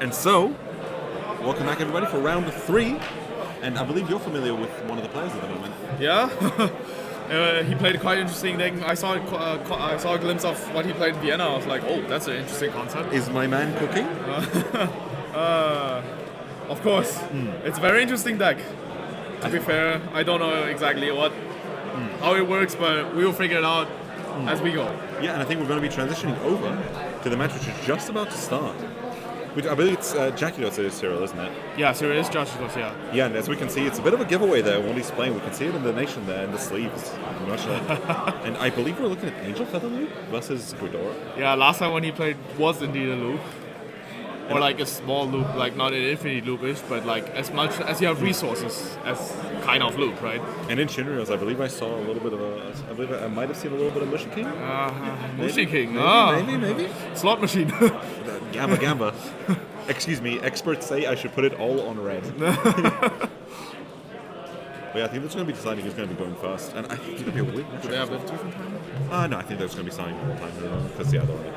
And so, welcome back everybody for round 3. And I believe you're familiar with one of the players at the moment. Yeah. He played quite interesting deck. I saw a glimpse of what he played in Vienna. I was like, oh, that's an interesting concept. Is my man cooking? Of course. It's a very interesting deck. To be fair, I don't know exactly how it works, but we will figure it out as we go. Yeah, and I think we're going to be transitioning over to the match which is just about to start. Which I believe it's Jackie Cyril, isn't it? Yeah, Cyril is Josh's, yeah. Yeah, and as we can see, it's a bit of a giveaway there when he's playing. We can see it in the nation there, in the sleeves. And I believe we're looking at Angel Feather Loop versus Gredora. Yeah, last time when he played was indeed a loop. Or like a small loop, like not an infinite loop-ish, but like as much as you have resources as kind of loop, right? And in Shinryos, I believe I saw a little bit of I believe I might have seen a little bit of Mushin King. Mushin King, Maybe. Slot machine. Gamba. Excuse me, experts say I should put it all on red. But yeah, I think that's going to be deciding who's going to be going first. And I think it's going to be a weird matchup. Do they have a different time? No, I think they're just going to be signing all the time because yeah, they're right.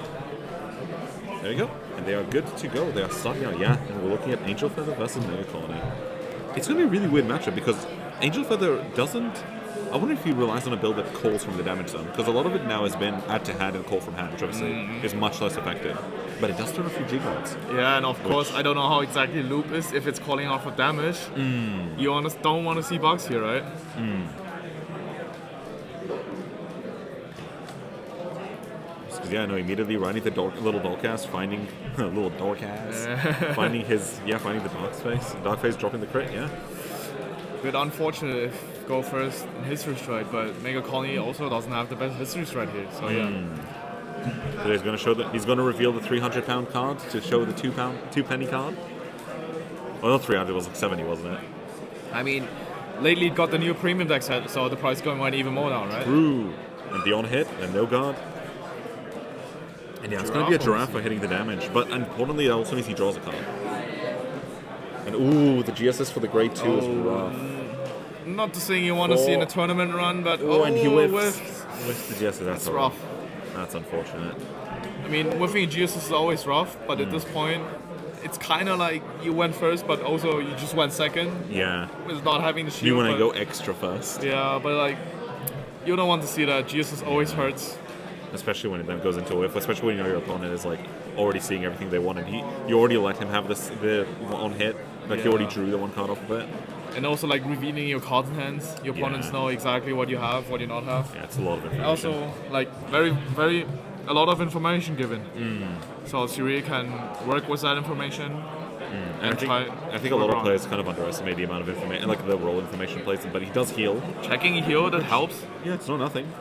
There you go. And they are good to go. They are starting out, yeah. And we're looking at Angel Feather versus Megacolony. It's going to be a really weird matchup because Angel Feather doesn't... I wonder if he relies on a build that calls from the damage zone, because a lot of it now has been add to hand and call from hand, which obviously is much less effective. But it does turn a few G-Guards. Yeah, and of course, I don't know how exactly loop is, if it's calling out for damage. You don't want to see bugs here, right? Yeah, no, immediately running the little Dorcas, finding finding the dark space. Dark phase dropping the crit, yeah. Bit unfortunate if go first in history stride, but Megacolony also doesn't have the best history stride here, so yeah. So he's going to show that he's going to reveal the 300-pound card to show the 2 penny card. Well, not 300, it was like 70, wasn't it? I mean, lately it got the new premium deck set, so the price going right even more down, right? True. And beyond hit and no guard. And yeah, it's going to be a giraffe for hitting the damage, but importantly, it also means he draws a card. And ooh, the GSS for the grade 2 is rough. Not the thing you want to see in a tournament run, but and he whiffs the GSS. That's rough. That's unfortunate. I mean, whiffing GSS is always rough, but at this point, it's kind of like you went first, but also you just went second. Yeah. With not having the shield. You want to go extra first. Yeah, but like, you don't want to see that. GSS always hurts. Especially when it then goes into a whiff, especially when your opponent is like already seeing everything they want, and you already let him have the on hit, like he already drew the one card off of it. And also like revealing your cards in hands, your opponents know exactly what you have, what you not have. Yeah, it's a lot of information. Also, like a lot of information given. So Cyril can work with that information. And I think a lot of players kind of underestimate the amount of information, like the role information plays, but he does heal. Checking a heal, that helps. Yeah, it's not nothing.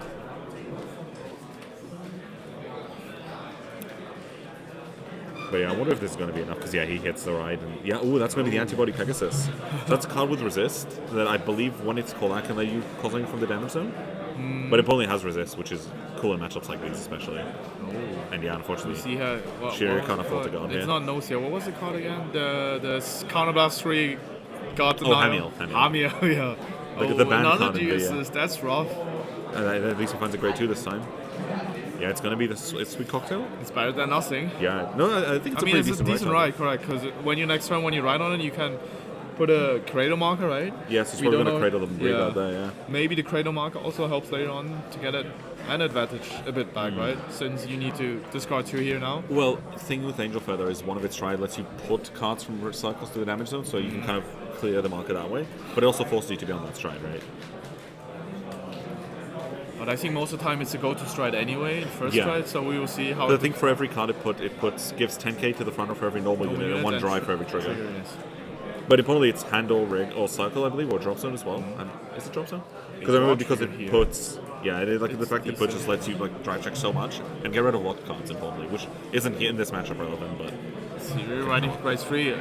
But yeah, I wonder if this is going to be enough, because yeah, he hits the ride. And yeah, that's going to be the Antibody Pegasus. So that's a card with resist that I believe when it's called out can let you call something from the damage zone. But it only has resist, which is cool in matchups like these especially. And yeah, unfortunately, Shiri can't afford to go on here. It's not Nosia. What was the card again? The Counterblast 3 got the Hamiel, yeah. Look at the band another card. Jesus, that's rough. And at least he finds a grade 2 this time. Yeah, it's going to be the Sweet Cocktail. It's better than nothing. Yeah, no, I think it's a pretty decent ride, correct? Because when you next turn, when you ride on it, you can put a cradle marker, right? Yes, it's probably going to cradle them out there, yeah. Maybe the cradle marker also helps later on to get an advantage a bit back, right? Since you need to discard 2 here now. Well, the thing with Angel Feather is one of its stride lets you put cards from circles to the damage zone, so you can kind of clear the marker that way. But it also forces you to be on that stride, right? But I think most of the time it's a go-to stride anyway, first stride, so we will see how... But I think for every card it gives 10k to the front for every normal unit and 1 drive for every trigger. But importantly, it's handle, rig, or circle, I believe, or drop zone as well. Is it drop zone? Because I remember because it puts... Yeah, it is like the fact that it puts just lets you like drive check so much and get rid of lock cards importantly, which isn't in this matchup relevant, but... So you're riding price 3.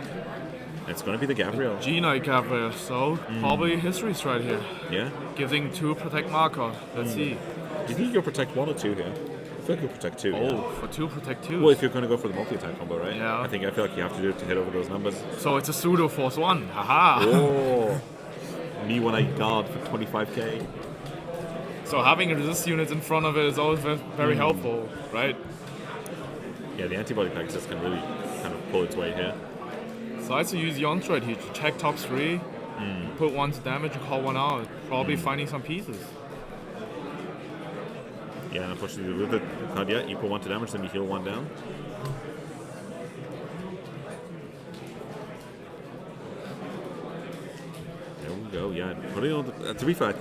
It's going to be the Gavrail. G-Knight Gavrail, so probably history stride here. Yeah. Giving 2 protect marker. Let's see. Do you think you'll protect 1 or 2 here? I feel like you'll protect 2. For 2 protect 2. Well, if you're going to go for the multi-attack combo, right? Yeah. I feel like you have to do it to hit over those numbers. So it's a pseudo force 1. Haha. Oh. Me when I guard for 25k. So having resist units in front of it is always very helpful, right? Yeah, the antibody Pegasus can really kind of pull its weight here. Decides to use the on-thread here to check top 3, put 1 to damage and call 1 out. Probably finding some pieces. Yeah, and unfortunately with the card, yeah, you put 1 to damage, then you heal 1 down. There we go, yeah. Putting on the, to be fair, I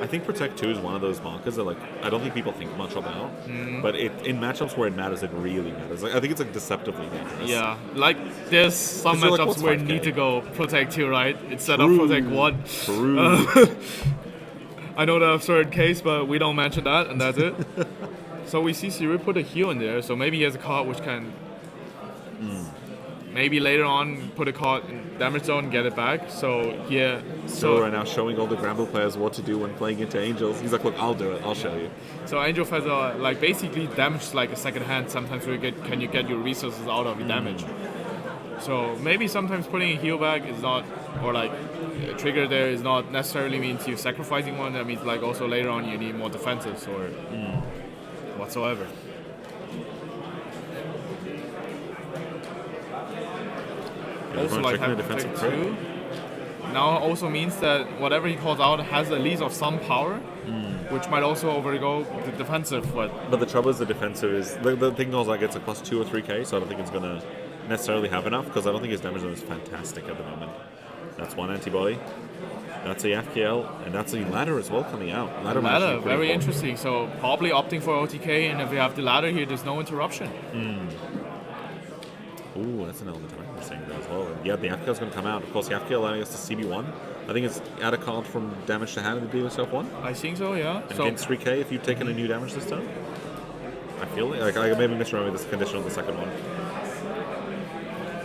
think Protect 2 is one of those markers that like I don't think people think much about, but in matchups where it matters, it really matters. Like, I think it's like deceptively dangerous. Yeah, like there's some 'Cause you're like, matchups what's where you 5K? need to go Protect 2, right? Instead of Protect 1. True. I know the absurd case, but we don't mention that, and that's it. So we see Siri put a heal in there, so maybe he has a card which can maybe later on put a card in damage zone and get it back. So yeah. So right now showing all the Granblue players what to do when playing into Angels. He's like, look, I'll do it. I'll show you. So Angel Feather like basically damage like a second hand. Sometimes you can get your resources out of your damage. So maybe sometimes putting a heal back is not, or like a trigger there is not necessarily means you sacrificing one. That means like also later on you need more defensives or whatsoever. Also like having defensive two now also means that whatever he calls out has at least of some power, which might also overgo the defensive. But the trouble is the defensive is the thing is like it's a plus 2 or 3k, so I don't think it's gonna necessarily have enough because I don't think his damage zone is fantastic at the moment. That's 1 antibody. That's a FKL, and that's a ladder as well coming out. Ladder very interesting. So probably opting for OTK, and if we have the ladder here, there's no interruption. Ooh, that's an element I remember saying that as well. And yeah, the FKL is going to come out. Of course, the FKL allowing us to CB1. I think it's add a card from damage to hand and deal yourself 1. I think so, yeah. And so gains 3k if you've taken a new damage this turn. I feel like I maybe misremember this condition on the second one.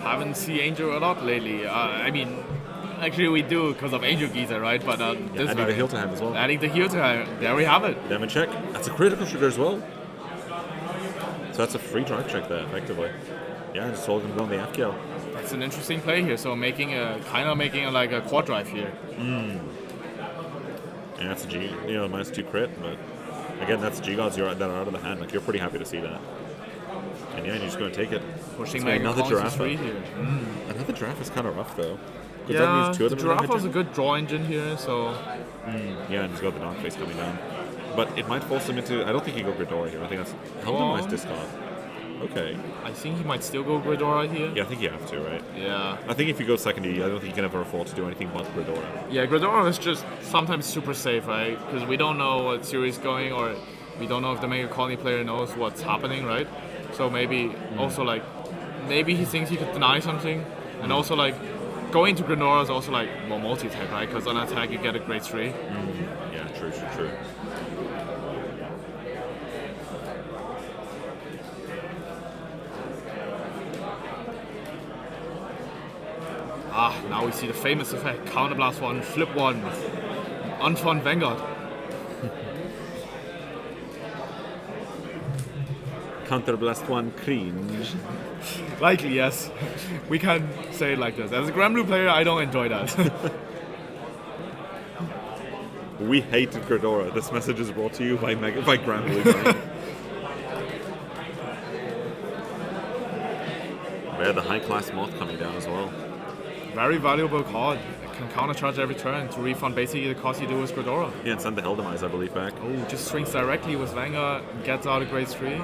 Haven't seen Angel a lot lately. I mean, actually we do because of Angel Geezer, right? But this adding the heal to hand as well. Adding the heal to hand. There we have it. Damage check. That's a critical trigger as well. So that's a free drive check there, effectively. Yeah, just all going to go on the FKL. That's an interesting play here. So making a like a quad drive here. And that's a G, minus 2 crit, but again, that's G gods that are out of the hand. Like you're pretty happy to see that. And yeah, you're just going to take it. Pushing another giraffe here. Another giraffe is kind of rough though. Yeah, the giraffe was a good draw engine here, so. Yeah, and he's got the dark face coming down. But it might force him into. I don't think he go Gredora here. I think that's nice discard. Okay. I think he might still go Gredora here. Yeah, I think you have to, right? Yeah. I think if you go secondary, I don't think you can ever afford to do anything but Gredora. Yeah, Gredora is just sometimes super safe, right? Because we don't know what series is going, or we don't know if the Megacolony player knows what's happening, right? So maybe also like, maybe he thinks he could deny something, and also like, going to Gredora is also like more multi-attack, right? Because on attack you get a grade 3. Yeah, true. Now we see the famous effect. Counterblast 1, flip 1, unfun Vanguard. Counterblast 1, cringe. Likely, yes. We can say it like this. As a Granblue player, I don't enjoy that. We hated Gredora. This message is brought to you by Granblue. We had the high-class moth coming down as well. Very valuable card. It can countercharge every turn to refund basically the cost you do with Gredora. Yeah, and send the Heldemise, I believe, back. Oh, just swings directly with Vanguard, gets out a grade 3.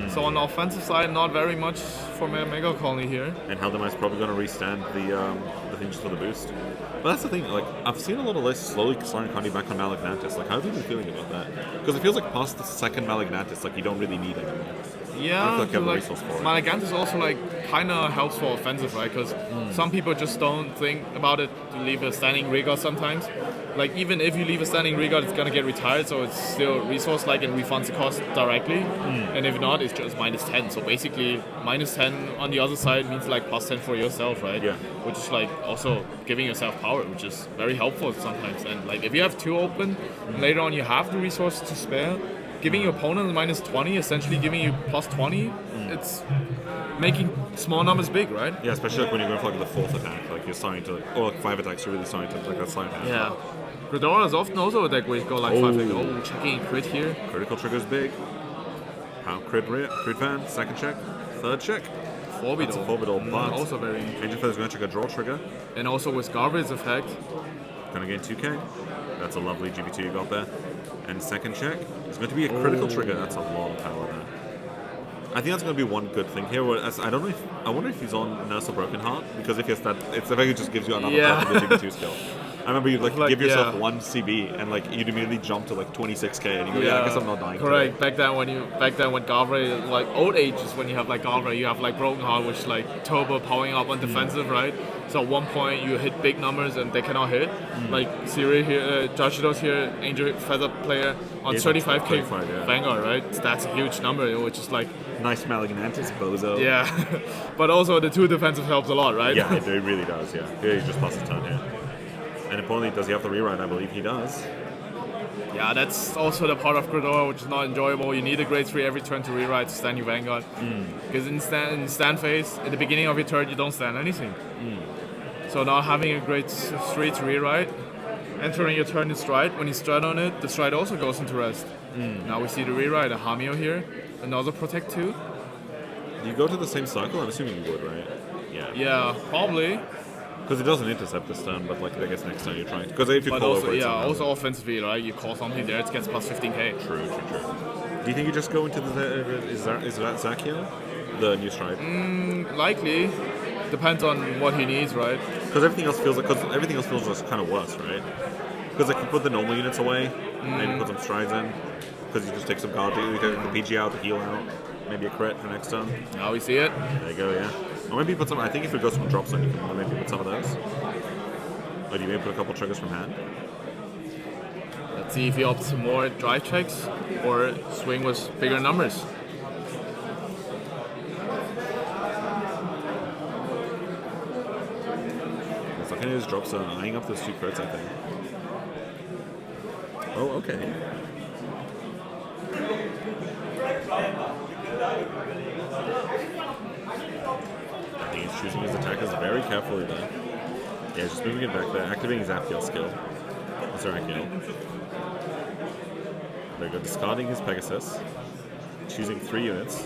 So on the offensive side, not very much for Megacolony here. And Heldemise probably going to restand the thing just for the boost. But that's the thing, like, I've seen a lot of lists slowly starting Condy back on Malignantis. Like, how have you been feeling about that? Because it feels like past the second Malignantis, like, you don't really need anymore. Yeah, I feel like Malignantis also like kind of helps for offensive, right? Because some people just don't think about it to leave a standing Rigor sometimes. Like even if you leave a standing Rigor, it's gonna get retired, so it's still resource-like and refunds the cost directly. And if not, it's just minus 10. So basically, minus 10 on the other side means like plus 10 for yourself, right? Yeah. Which is like also giving yourself power, which is very helpful sometimes. And like if you have 2 open, and later on you have the resources to spare. Giving your opponent minus 20, essentially giving you plus 20, it's making small numbers big, right? Yeah, especially like when you're going for like the 4th attack, like you're starting to, or like 5 attacks, you're really starting to, like that's starting to happen. Yeah. Gredora is often also a deck where you go like 5 attacks. Oh, checking crit here. Critical trigger's big. Pow, crit fan, second check, third check, Orbital. That's a Orbital, but also very. Angel Feather's going to trigger draw trigger. And also with Gavrail's effect. Gonna gain 2k. That's a lovely GB2 you got there. And second check is going to be a critical trigger. That's a lot of power there. I think that's going to be one good thing here. Whereas I don't know if I wonder if he's on Nurse of Broken Heart, because if he's that, it's the fact it just gives you another part of the GB2 skill. I remember you'd like give yourself one CB and like you'd immediately jump to like 26k and you go, yeah, I guess I'm not dying. Correct. Back then when Gavrail, like old ages when you have like Gavrail, you have like Broken Heart, which like turbo powering up on defensive, right? So at one point you hit big numbers and they cannot hit. Like Siri here, Joshido's here, Angel Feather player on 35k Vanguard, right? That's a huge number, which is like nice Malignantis bozo. Yeah, but also the 2 defensive helps a lot, right? Yeah, it really does. Yeah, he just lost a ton here. And importantly, does he have the rewrite? I believe he does. Yeah, that's also the part of Gredora which is not enjoyable. You need a grade 3 every turn to rewrite to stand your Vanguard. Because in stand phase, at the beginning of your turn, you don't stand anything. So now having a grade 3 to rewrite, entering your turn in stride, when you stride on it, the stride also goes into rest. Now we see the rewrite, a Hamio here, another protect 2. You go to the same cycle? I'm assuming you would, right? Yeah. Yeah, probably. Because it doesn't intercept this turn, but like I guess next turn you're trying. Because if you call also, over, it's also offensively, right? You call something there, it gets plus 15k. True. Do you think you just go into the is that Zakiel, the new stride? Likely. Depends on what he needs, right? Because everything else feels just kind of worse, right? Because like you put the normal units away, maybe put some strides in. Because you just take some guard, you take the PG out, the heal out, maybe a crit for next turn. Now we see it. There you go, yeah. Or maybe put some. I think if it goes from drop zone, you can maybe put some of those. Or do you maybe put a couple triggers from hand? Let's see if he opts for more drive checks or swing with bigger numbers. It's looking at his drop zone, eyeing up those 2 crits, I think. Oh, okay. I think he's choosing his attackers very carefully there. Yeah, just moving it back there, activating his Apkiel skill. That's Apkiel. There you go, discarding his Pegasus. Choosing 3 units.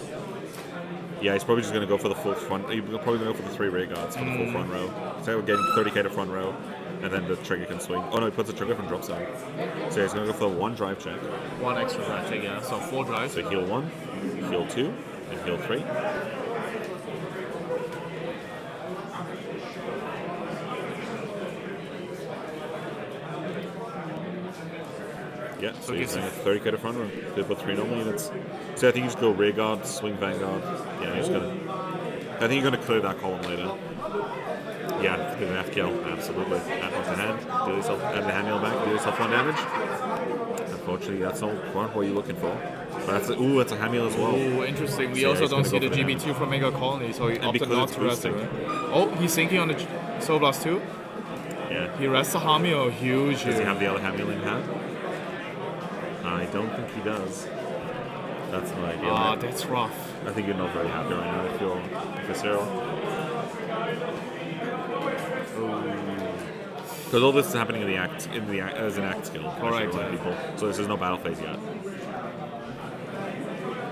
Yeah, he's probably just going to go for the full front. He's probably going to go for the 3 rear guards for the full front row. So we're getting 30k to front row, and then the trigger can swing. Oh no, he puts a trigger from drop zone. So he's going to go for 1 drive check. 1 extra drive check, yeah. So 4 drives. So heal 1, heal 2, and heal 3. Yeah, so he's saying 30k to front row. They put 3 normal units. So I think you just go rear guard, swing Vanguard. Yeah, he's gonna. I think you're gonna clear that column later. Yeah, with an FKL, absolutely. Add one to hand, deal yourself, add the hand nail back, deal yourself 1 damage. Unfortunately, that's not quite what you're looking for. But that's that's a hand nail as well. Ooh, interesting. We also don't see the GB2 from Megacolony, so he opted not to rest it. Right? Oh, he's sinking on the Soul Blast 2. Yeah. He rests the Hamio, huge. Does he have the other hand nail in hand? I don't think he does. That's not ideal. Ah, that's rough. I think you're not very happy right now if you're Cyril. Because all this is happening as an act skill. Correct. People. So this is no battle phase yet.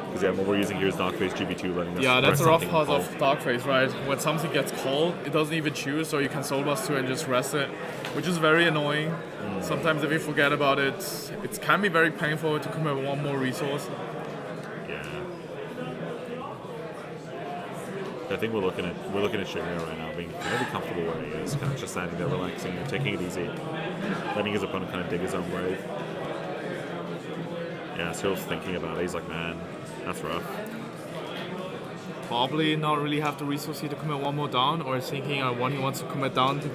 Because yeah, what we're using here is Dark Phase GB2 letting us. Yeah, that's a rough part of Dark Phase, right? When something gets called, it doesn't even choose, so you can Soul Blast 2 and just rest it, which is very annoying. Sometimes if you forget about it, it can be very painful to commit 1 more resource. Yeah. I think we're looking at Shigeru right now being very comfortable where he is, kind of just standing there relaxing and taking it easy, letting his opponent kind of dig his own grave. Yeah, Cyril's thinking about it. He's like, man, that's rough. Probably not really have the resource here to commit 1 more down, or thinking one he wants to commit down to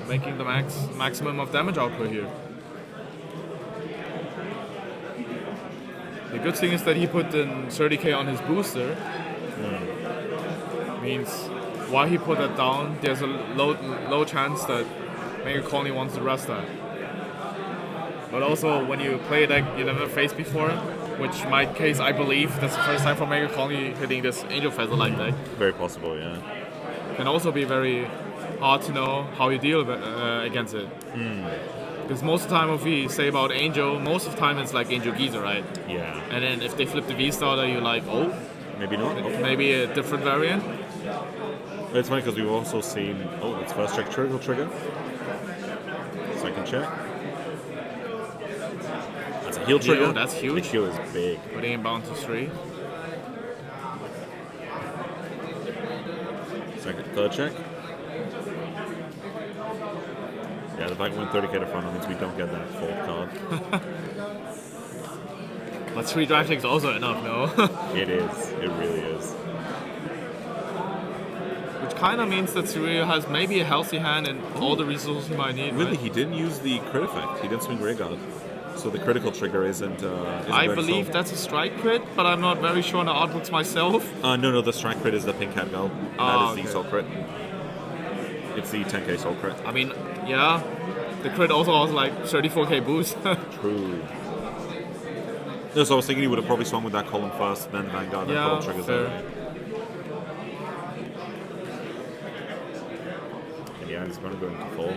making the maximum of damage output here. The good thing is that he put the 30k on his booster. Means while he put that down, there's a low chance that Megacolony wants to rest that. But also, when you play a deck you never faced before, which in my case, I believe that's the first time for Megacolony hitting this Angel Feather-like deck. Very possible, yeah. Can also be very hard to know how you deal against it. Because most of the time, if we say about Angel, most of the time it's like Angel Giza, right? Yeah. And then if they flip the V-Starter, you're like, oh, maybe not. Maybe a different variant. It's funny because we've also seen. Oh, it's first check trigger. Second check. That's a heal trigger. That's huge. The heal is big. Putting him down to 3. Third check. Yeah, the fact we went 30k to front means we don't get that fourth card. But 3 drive checks also enough, no? It is. It really is. Which kind of means that Cyril has maybe a healthy hand and all the resources he might need. Really, right? he didn't use the crit effect. He didn't swing Ray Guard. So the critical trigger isn't I believe that's a strike crit, but I'm not very sure on the outputs myself. No, the strike crit is the pink hat guard. That is the soul crit. It's the 10k soul crit. I mean, yeah, the crit also has like 34k boost. True. No, so I was thinking he would have probably swung with that column first, then Vanguard, then put all triggers fair. there. And yeah, he's going to go into full.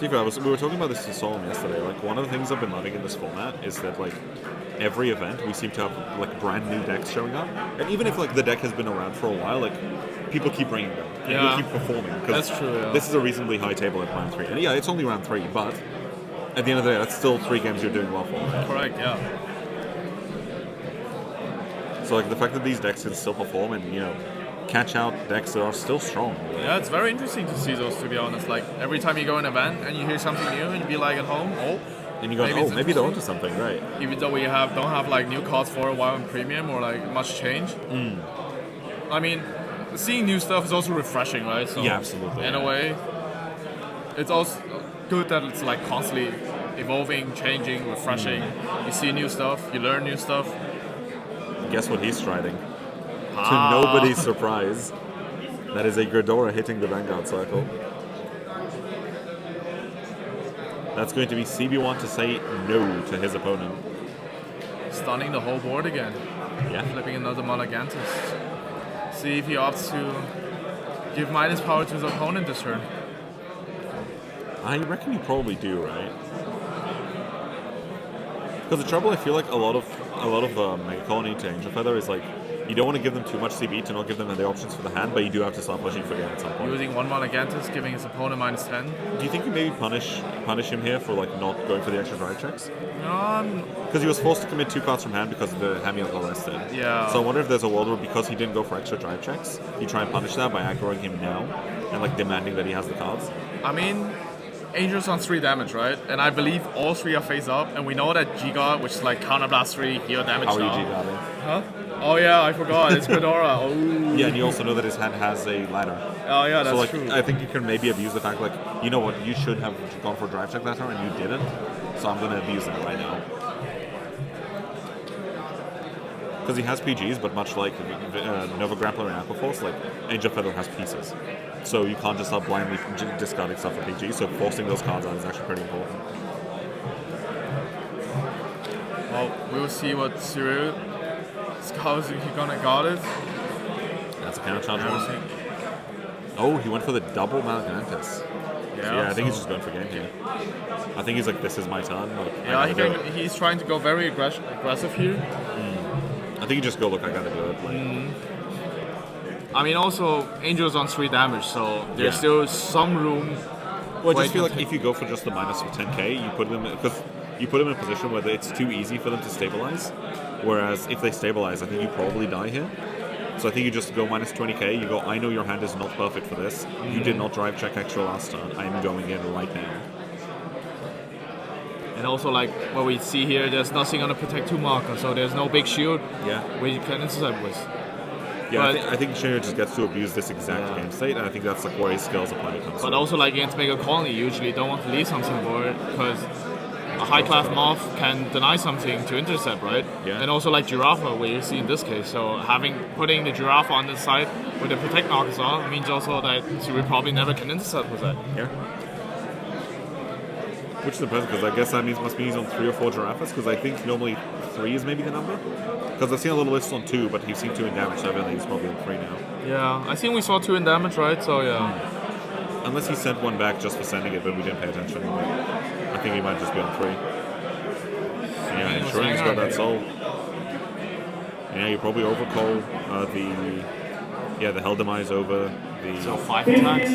We were talking about this in Solom yesterday. Like, one of the things I've been loving in this format is that, like, every event we seem to have like brand new decks showing up, and even if like the deck has been around for a while, like people keep bringing them, and people keep performing. That's true. Yeah. This is a reasonably high table at round 3, and yeah, it's only round 3, but at the end of the day, that's still 3 games you're doing well for. Correct. Yeah. So like the fact that these decks can still perform and catch out decks that are still strong. Yeah, it's very interesting to see those, to be honest. Like, every time you go an event and you hear something new and you be like at home, and you go, maybe they're onto something, right? Even though we don't have like new cards for a while in Premium or like much change. I mean, seeing new stuff is also refreshing, right? So yeah, absolutely. In a way, it's also good that it's like constantly evolving, changing, refreshing. You see new stuff, you learn new stuff. Guess what he's striding? To nobody's surprise, that is a Gredora hitting the Vanguard circle. That's going to be CB1 to say no to his opponent. Stunning the whole board again. Yeah. Flipping another Malagantus. See if he opts to give minus power to his opponent this turn. I reckon you probably do, right? Because the trouble, I feel like a lot of Megacolony to Angel Feather is like, you don't want to give them too much CB to not give them the options for the hand, but you do have to start pushing for game at some point. Using one Malagantus, giving his opponent minus 10. Do you think you maybe punish him here for like not going for the extra drive checks? No. Because he was forced to commit 2 cards from hand because the Hamiel got arrested. Yeah. So I wonder if there's a world where because he didn't go for extra drive checks, you try and punish that by aggroing him now and like demanding that he has the cards. I mean, Angels on 3 damage, right? And I believe all 3 are face up, and we know that G-Guard, which is like counterblast 3, heal damage How are you now. G-Guarding? Huh? Oh yeah, I forgot. It's Gredora. Oh. Yeah, and you also know that his hand has a ladder. Oh yeah, that's so like, true. I think you can maybe abuse the fact like, you know what, you should have gone for a drive check that turn and you didn't. So I'm gonna abuse that right now. Because he has PGs, but much like Nova Grappler and Aquaforce, like Angel Feather has pieces. So you can't just start blindly discarding stuff for PG, so forcing those cards out is actually pretty important. Well, we'll see what Cyril. How is he gonna guard it? That's a counter charge one. Oh, he went for the double Malagantus. Yeah, I think he's just going for game here. I think he's like, this is my turn. Like, yeah, he's trying to go very aggressive here. I think you just go, look, I gotta do it. Like, I mean, also, Angel's on 3 damage, so there's still some room. Well, I just feel like if you go for just the minus of 10k, you put them in a position where it's too easy for them to stabilize. Whereas if they stabilize, I think you probably die here. So I think you just go minus 20k, you go, I know your hand is not perfect for this. You did not drive check extra last turn. I am going in right now. And also, like what we see here, there's nothing on the protect 2 marker, so there's no big shield where you can intercept with. Yeah, I think Shinra just gets to abuse this exact game state, and I think that's like where his skills apply comes. But also, like against Megacolony, you usually don't want to leave something for it because a high-class moth can deny something to intercept, right? Yeah. And also like Giraffa, where you see in this case. So putting the Giraffa on this side where the protect markers are means also that we probably never can intercept with that. Yeah. Which is impressive, because I guess that must mean he's on 3 or 4 Giraffas, because I think normally 3 is maybe the number. Because I've seen a little list on 2, but he's seen 2 in damage, so I think he's probably on 3 now. Yeah, I think we saw 2 in damage, right? So yeah. Unless he sent one back just for sending it, but we didn't pay attention. I think he might just be on 3. got that soul. Yeah, you probably overcall the Hell Demise over the... So 5 attacks.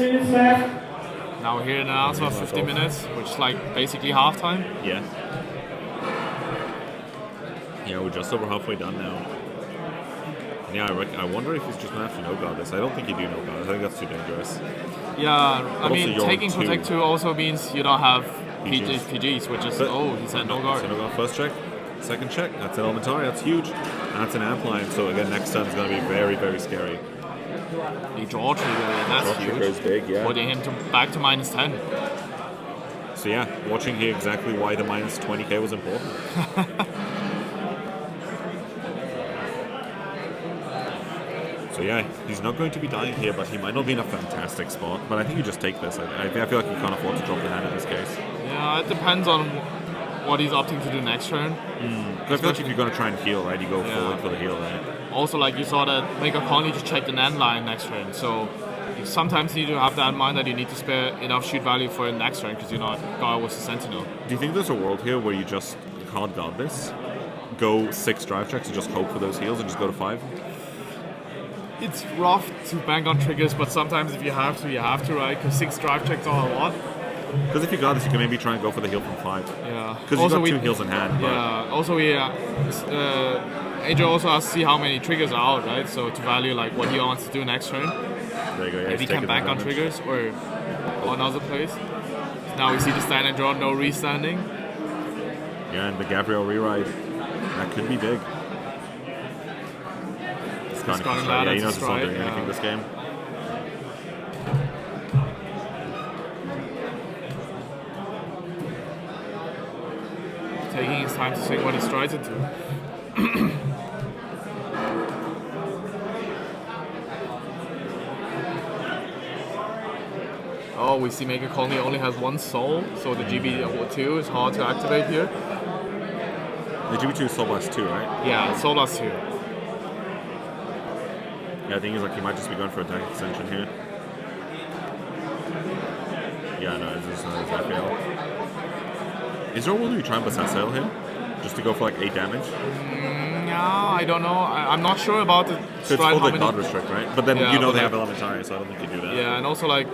Now we're here in an answer of 50 minutes, which is like basically halftime. Yeah. Yeah, we're just over halfway done now. Yeah, I wonder if he's just going to have to no-guard this. I don't think you do no-guard. I think that's too dangerous. Yeah, I mean, taking Protect 2 also means you don't have PGs, which is... he said no-guard. So no-guard first check, second check. That's an elementary, that's huge. And that's an amp line, so again, next turn is going to be very, very scary. The draw trigger, that's huge. Trigger is big, yeah. Putting him back to -10. So yeah, watching here exactly why the minus 20k was important. So yeah, he's not going to be dying here, but he might not be in a fantastic spot. But I think you just take this. I feel like you can't afford to drop the hand in this case. Yeah, it depends on what he's opting to do next turn. I feel like if you're going to try and heal, right, you go forward for the heal, right? Also, like you saw that Megacolony to check the NAND line next turn, so you sometimes need to have that in mind that you need to spare enough shoot value for the next turn because you're not guard with the Sentinel. Do you think there's a world here where you just hard guard this, go 6 drive checks and just hope for those heals and just go to 5? It's rough to bank on triggers, but sometimes if you have to, you have to, right? Because 6 drive checks are a lot. Because if you got this, you can maybe try and go for the heal from 5. Yeah. Because you've got 2 heals in hand. Yeah. Also, Angel also has to see how many triggers are out, right? So to value like what he wants to do next turn. There you go. Yeah, if he can bank on triggers or on other plays. Now we see the stand and draw, no restanding. Yeah, and the Gavrail rewrite. That could be big. It's kind of yeah, he knows it's not doing anything this game. Taking his time to see what he strides into. Oh, we see Megacolony only has 1 soul, so the GB2 is hard to activate here. The GB2 is Soul Blast 2, right? Yeah, Soul Blast 2. Yeah, I think he's like he might just be going for attack extension here. Yeah, no, it's just Gavrail. Is there a world where you try and Bassail here? Just to go for like 8 damage? Yeah, I don't know. I'm not sure about the so it's called like God Restrict, right? But then you know they have Elementary, so I don't think you do that. Yeah, and also like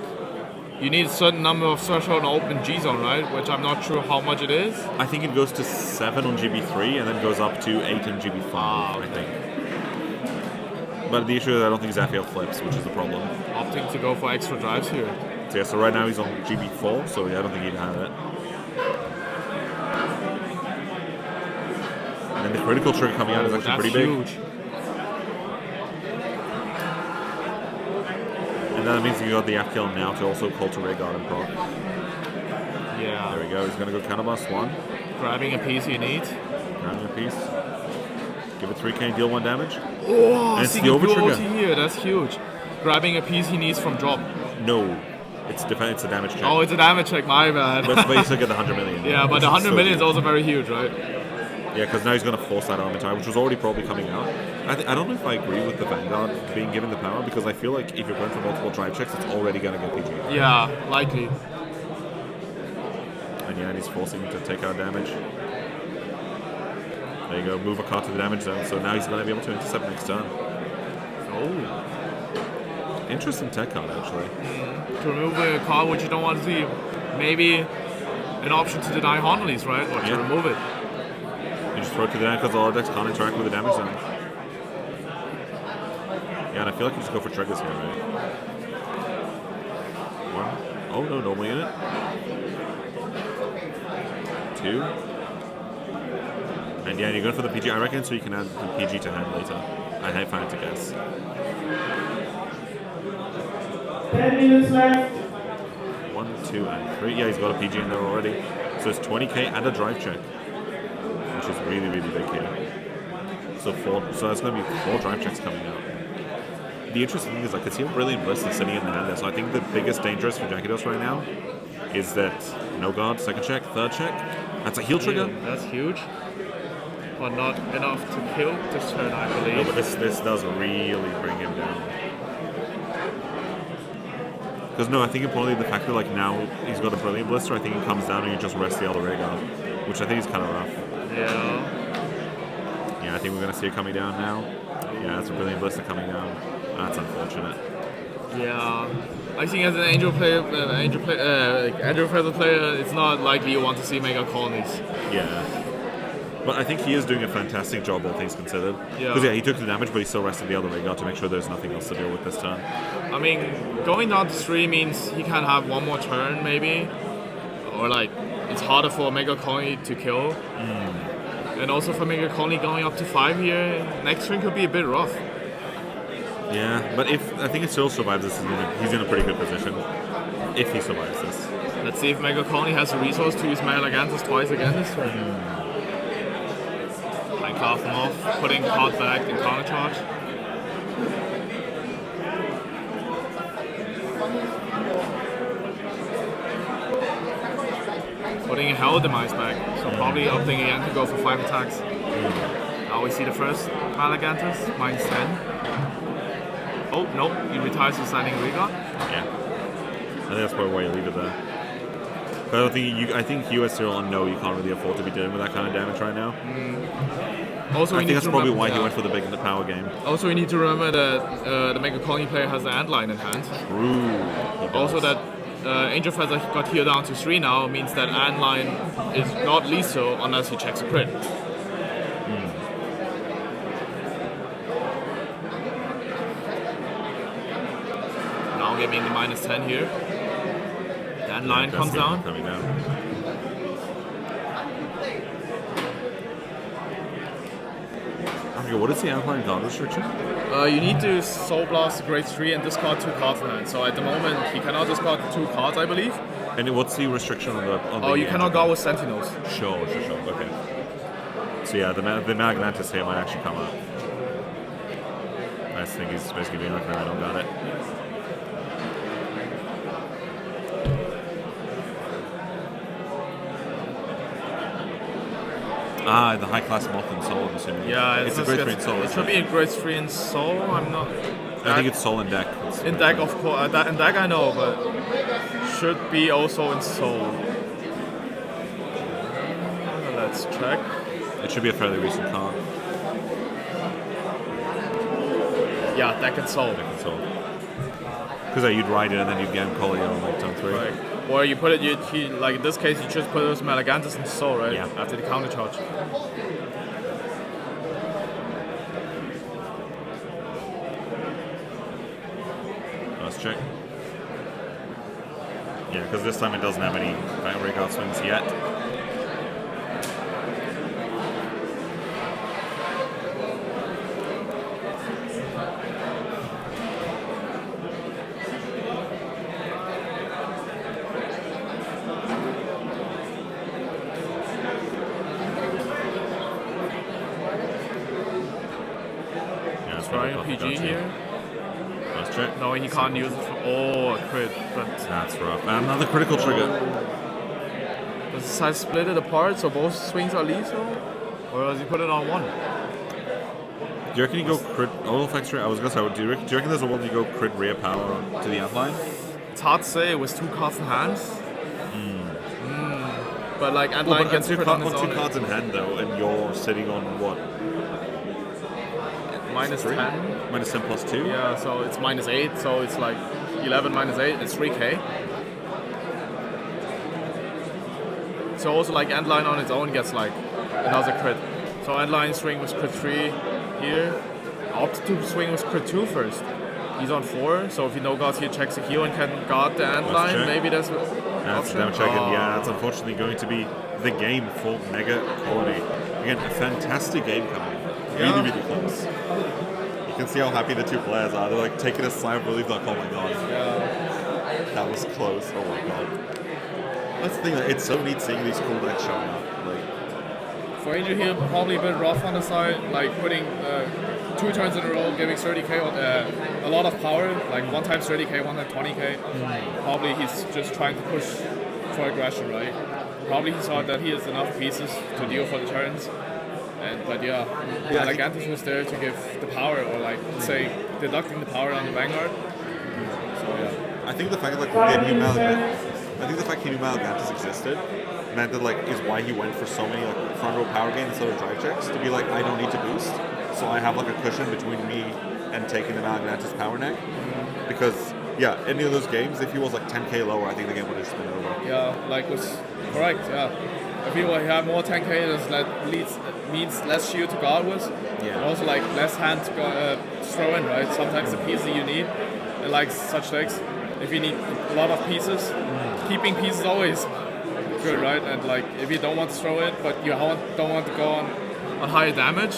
you need a certain number of threshold and open G-Zone, right? Which I'm not sure how much it is. I think it goes to 7 on GB3 and then goes up to 8 on GB5, I think. But the issue is I don't think Gavrail flips, which is the problem. Opting to go for extra drives here. So yeah, so right now he's on GB4, so yeah, I don't think he'd have it. And the critical trigger coming out is actually pretty big. Huge. And that means you got the FKL now to also call to Rear Guard and proc. Yeah. There we go, he's going to go counterblast 1. Grabbing a piece he needs. Grabbing a piece. Give it 3k, deal 1 damage. Oh, and it's the over trigger. Here, that's huge. Grabbing a piece he needs from drop. No. It's a damage check. Oh, it's a damage check, my bad. But you still get the 100 million. Yeah, but the 100 million is also very huge, right? Yeah, because now he's going to force that Elementary, which was already probably coming out. I don't know if I agree with the Vanguard being given the power, because I feel like if you're going for multiple drive checks, it's already going to get PG. Yeah, likely. And yeah, and he's forcing him to take out damage. There you go, move a card to the damage zone, so now he's going to be able to intercept next turn. Oh. Interesting tech card, actually. To remove a card which you don't want to see. Maybe an option to deny Honolly's, right? Or to remove it. You just throw it to the damage because the other decks can't interact with the damage zone. Yeah, and I feel like you just go for triggers here, right? 1. Oh, no, normal unit. 2. And yeah, you're going for the PG, I reckon, so you can add the PG to hand later. If I had to guess. 10 minutes left. 1, 2, and 3. Yeah, he's got a PG in there already. So it's 20k and a drive check, which is really, really big here. So that's going to be 4 drive checks coming out. The interesting thing is I could see a Brilliant Bliss is sitting in the hand there. So I think the biggest dangerous for Jackados right now is that no guard, second check, third check. That's a heal trigger. That's huge. But not enough to kill this turn, I believe. No, but this does really bring him down. Because no, I think importantly the fact that like now he's got a Brilliant Blister, I think he comes down and you just rest the other Rear Guard, which I think is kind of rough. Yeah. I think we're going to see it coming down now. Yeah, that's a brilliant blister coming down. That's unfortunate. Yeah, I think as an Angel Feather player, it's not likely you want to see Megacolonies. Yeah. But I think he is doing a fantastic job, all things considered. Yeah. Because he took the damage, but he still rested the other Rhaegar to make sure there's nothing else to deal with this turn. I mean, going down to 3 means he can have one more turn, maybe. Or, like, it's harder for Megacolony to kill. And also for Megacolony going up to 5 here, next turn could be a bit rough. Yeah, but I think he still survives this, he's in a pretty good position. If he survives this. Let's see if Megacolony has the resource to use Megacolony twice again this turn. Like half him off, putting card back in counter charge. Putting a Hell Demise back, so probably opting again to go for 5 attacks. Now we see the first Malagantus, -10. Oh, nope, he retires to Standing Rhaegar. Yeah. I think that's probably why you leave it there. But I think you as Cyril know you can't really afford to be dealing with that kind of damage right now. Also, I think that's probably why he went for the big in the power game. Also, we need to remember that the Megacolony player has the Antline in hand. True. Also, that Angel Feather got here down to 3 now means that Antline is not lethal unless he checks a crit. Now giving the -10 here. The Antline comes down. Coming down. Okay, what is the Antline guard restriction? You need to Soul Blast Grade 3 and discard 2 cards in hand. So at the moment, he cannot discard 2 cards, I believe. And what's the restriction on the? Oh, you cannot go with Sentinels. Sure. Okay. So yeah, the Magnetus here might actually come up. I think he's basically being like, no, I don't got it. Ah, the high class moth and soul, I'm assuming. Yeah, it's a grade 3 in soul. It should be a grade 3 in soul. I'm not. I think it's soul in deck. In deck, of course. In deck, I know, but should be also in soul. Let's check. It should be a fairly recent card. Yeah, deck and soul. Deck and soul. Because you'd ride it and then you'd get Collier on like turn 3. Right. Or you put it, like in this case, you just put those Malagantus in soul, right? Yeah. After the counter charge. Let's check. Yeah, because this time it doesn't have any Rhaegar swings yet. Trying PG here. Let's check. No, he can't use it for. Oh, a crit. But that's rough. And another critical trigger. Does the side split it apart so both swings are lethal? Or does he put it on one? Do you reckon you go crit all effects? I was gonna say, do you reckon there's a world you go crit rear power to the outline? It's hard to say with 2 cards in hand. But like Antline gets crit on his own. 2 cards in hand though, and you're sitting on what? -10. -10 plus 2? Yeah, so it's -8, so it's like 11 -8, it's 3k. So also like Antline on its own gets like another crit. So Antline swing was crit 3 here. Opt to swing was crit 2 first. He's on 4, so if he no guards here, checks the heal and can guard the Antline, maybe that's an option. That's checking. Yeah, that's unfortunately going to be the game for Megacolony. Again, a fantastic game coming. Really, really close. You can see how happy the 2 players are. They're like taking a sigh of relief, like, oh my god. Yeah. That was close. Oh my god. That's the thing, like, it's so neat seeing these cool decks showing up. Like, for Angel here, probably a bit rough on the side, like putting 2 turns in a row, giving 30k, a lot of power, like 1 times 30k, 1 times 20k. Probably he's just trying to push for aggression, right? Probably he saw that he has enough pieces to deal for the turns. But Malagantus was there to give the power, or like say deducting the power on the Vanguard. So yeah. I think the fact that he knew Malagantus existed meant that like is why he went for so many like front row power gain instead of drive checks to be like I don't need to boost, so I have like a cushion between me and taking the Malagnatus power neck. Because yeah, any of those games, if he was like 10k lower, I think the game would have just been over. Yeah, like was correct. Yeah, I feel like he had more 10k, means less shield to guard with. Yeah. And also like less hand to throw in, right? Sometimes the pieces you need, and like such decks, if you need a lot of pieces, keeping pieces is always good, right? And like if you don't want to throw it, but you don't want to go on higher damage,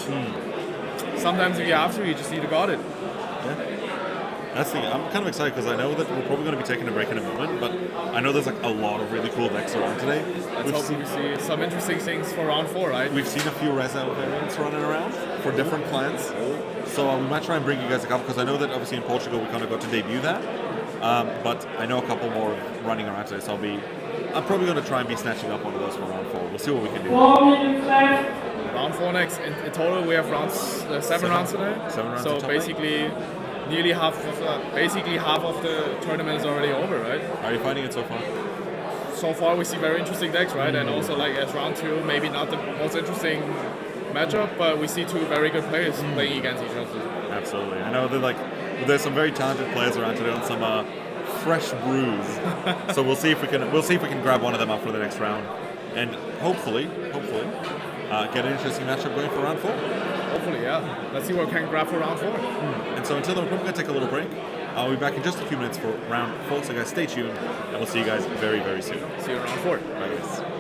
sometimes if you have to, you just need to guard it. That's the thing. I'm kind of excited because I know that we're probably going to be taking a break in a moment, but I know there's like a lot of really cool decks around today. Let's hope we see some interesting things for round 4, right? We've seen a few Reza variants running around for different clans, so we might try and bring you guys a couple because I know that obviously in Portugal we kind of got to debut that, but I know a couple more running around today, so I'm probably going to try and be snatching up one of those for round 4. We'll see what we can do. 4 minutes left. Round 4 next. In total, we have seven rounds today. 7 rounds. So basically, nearly half of the tournament is already over, right? How are you finding it so far? So far, we see very interesting decks, right? And also, like as round 2, maybe not the most interesting matchup, but we see two very good players playing against each other. Absolutely. I know that like there's some very talented players around today on some fresh brews. So we'll see if we can grab one of them up for the next round, and hopefully get an interesting matchup going for round 4. Hopefully, yeah. Let's see what we can grab for round 4. And so until then, we're probably going to take a little break. I'll be back in just a few minutes for round 4. So guys, stay tuned, and we'll see you guys very, very soon. See you in round 4. Bye guys.